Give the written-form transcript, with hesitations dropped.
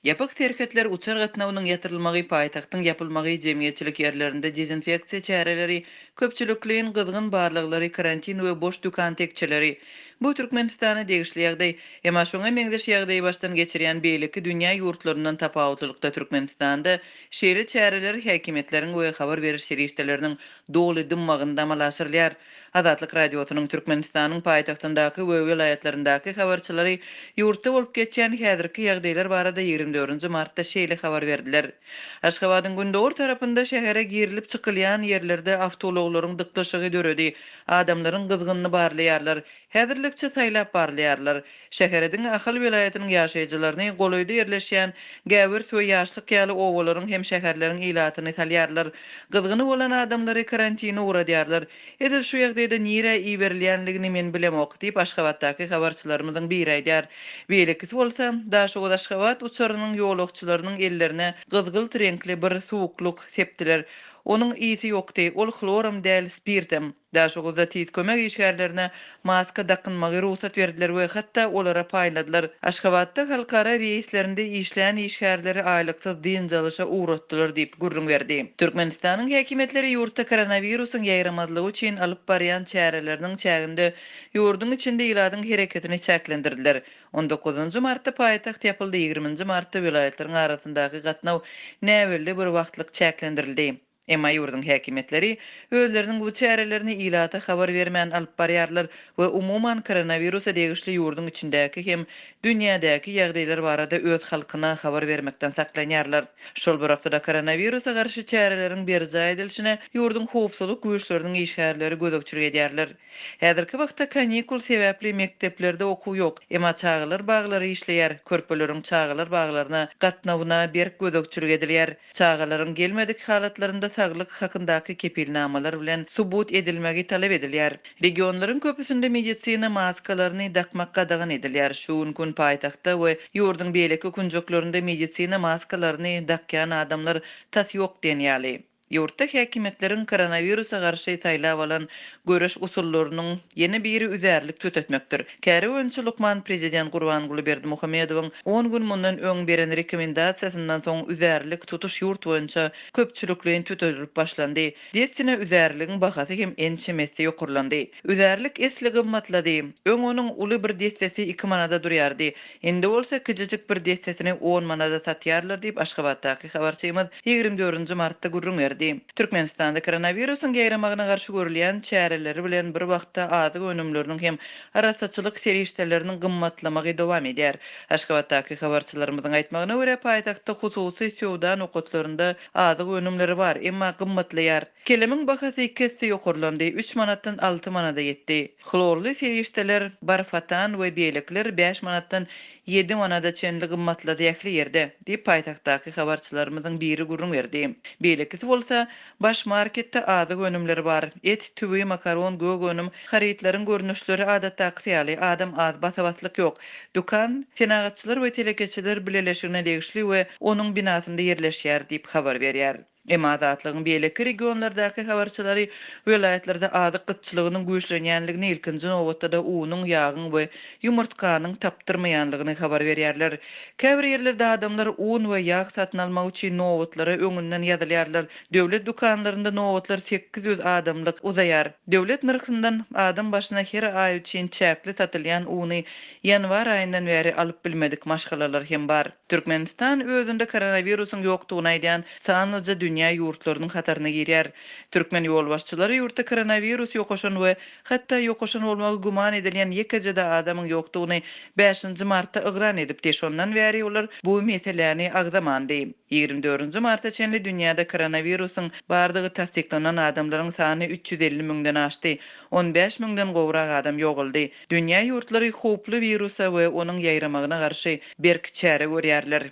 Yapık terketler uçar gatnawynyň ýatyrylmagy paýtagtyň ýapylmagy jemgyýetçilik ýerlerinde dezinfeksiýa çäreleri, köpçülikliň gyzgyn barlyklary, karantin we boş dukan tekçileri bu Türkmenistana degişli ýagdaý, emma şoňa meňzeş ýagdaýy başdan geçirýän beýleki dünýä ýurtlaryndan tapawutlykda Türkmenistanda şeýle çäreler häkimetleriň we habar beriş serişdeleriniň doly dymmagyny amalaşdyrýar. Adatlyk radiosynyň Türkmenistanyň paýtagtyndaky we vilayatlaryndaky habarçylary ýurtda bolup geçýän häzirki ýagdaýlar barada 24 martda şeýle habar berdiler. Aşgabatyň gündöwür tarapynda şähere girilip çykylýan ýerlerde awtologlaryň dykdyşygy döredi, adamlaryň gyzgynyny barlaýarlar, häzirlikçe taýlap barlaýarlar. Şäherdiň ahal vilayatynyň ýaşaýjylaryny golaýda ýerleşýän gäbir we ýaşlyk ýaly owalaryň hem şäherleriň ilatyny talýarlar. Gyzgyny bolan adamlary karantine uğradýarlar. Edil şu ýagdaýda nire iberilýänligini men bilemok diýip Aşgabatdaky habarçylarymyzyň biri aýdýar. Beýlekisi bolsa, daşy Aşgabat uçarynyň ýolagçylarynyň ellerine gyzgyl renkli bir suwukluk sepdiler. Onun ýiti ýokdy, ol chlorum däl spirtem. Daşygyzda tiz kömek işgärlerine maska dakynmagy ruhsat berdiler we hatda olara paýladylar. Aşgabatda halkara reýslerinde işleýän işgärleri aýlyksyz din jalysha uğratdylar diýip gurrun berdi. Türkmenistanyň häkimetleri ýurtda koronawirusyň ýaýramazlygy üçin alyp barýan çäreleriniň çäginde ýurdun içinde iladyň hereketini çäklendirdiler. 19 martda paýtagt ýapyldy, 20 martda vilayatlaryň arasyndaky gatnaw näwelde bir wagtlyk çäklendirildi. Emma ýurdun häkimetleri özleriniň bu çärelerini ilata habar bermän alyp barýarlar we umuman koronawirusa degişli ýurdun içindäki hem dünýädäki ýagdaýlar barada öz halkyna habar bermekden saklanýarlar. Şol bir wagtda koronawirusa garşy çäreleriň berji edilişine ýurdun howpsuzlyk güýçleriniň işgärleri gözekçilik edýärler. Häzirki wagtda kanikul sebäpli mekteplerde okuw ýok, emma çağılar baglary işleýär, körpeleriň çağılar baglaryna gatnawyna berk gözekçilik edilýär. Çağılaryň gelmedik halatlarynda saglyk hakyndaky kepilnamalar bilen subut edilmegi talep edilýär. Regionlaryň köpüsinde medisina maskalaryny dakmak gadagyn edilýär. Şu gün paýtagtda we ýurdun beýleki kunjuklarynda medisina maskalaryny dakýan adamlar tas ýok denýäli. Ýurtda häkimetleriň koronawirusa garşy taýlap alan görüş usullarynyň ýene biri üzerlik tötetmekdir. Käri öňçi Lukman prezident Gurbanguly Berdimuhammedowyň 10 gün mundan öň beren rekomendasiýasynyň soň üzerlik tutuş ýurt boýunça köpçülikliň tötelip başlandy. Diýetsine üzerligiň bahasy hem ençemesi ýokurlandy. Üzerlik esli gymmatlady. Öň onuň uly bir destesi 2 manada durýardy. Endi bolsa küçüjük bir destesini 10 manada satýarlar diýip Aşgabatdaky habarçymyz 24 martda gurrun berdi. Türkmenistanda koronawirusyň ýaýramagyna garşy görülýän çäreleri bilen bir wagtda azyk önümleriniň hem arasaçylyk serişdeleriniň gymmatlamagy dowam edýär. Aşgabatdaky habarçylarymyzyň aýtmagyna görä paýtagtda hususy sowda nokatlarynda azyk önümleri bar, emma gymmatlaýar. Kelemin bahasy 2 ýokurlandy, 3 manatdan 6 manada ýetdi. Chlorly serişdeler, barfatan we beýlekler 5 manatdan 7 manada çenli gymmatlady ýakly ýerde diýip paýtagtdaky habarçylarymyzyň biri gurrun berdi. Beýlekisi bolsa, baş marketde azyk önümleri bar. Et, tübi, makaron, gög önüm, haritlaryň görnüşleri adatdaky ýaly adam az basabatlyk ýok. Dukan, senagatçylar we telekeçiler bileleşigine degişli we onuň binasynda ýerleşýär diýip habar berýär. Emma azatlygyň beýleki regionlardaky habarçylary vilayatlarda azyk gytçylygynyň güýçlenýänligini ilkinji nowatda da uwunyň ýagyň we ýumurtkanyň tapdyrmaýanlygyny habar berýärler. Käbir ýerlerde adamlar un we ýag satyn almak üçin nowatlary öňünden ýazylýarlar. Döwlet dukanlarynda nowatlar 800 adamlyk uzaýar. Döwlet narhyndan adam başyna her aý üçin çäkli satylýan uny ýanwar aýyndan beri alyp bilmedik maşgalalar hem bar. Türkmenistan özünde koronawirusyň ýokdugyny aýdan sanlyca dünýä ýurtlarynyň hataryna girýär. Türkmen ýolbaşçylary ýurtda koronawirus ýokaşan we hatda ýokaşan bolmagy guman edilýän ýekejede adamyň ýokdugyny 5 martda ygran edip deşondan bäri olar bu meseleni agzamandy. 24 martda çenli dünýäde koronawirusyň bardygy tasdiklanan adamlaryň sany 350 miňden aşdy. 15 miňden gowrak adam ýoguldy. Dünýä ýurtlary howply wirusa we onuň ýaýramagyna garşy berk çäre görýärler.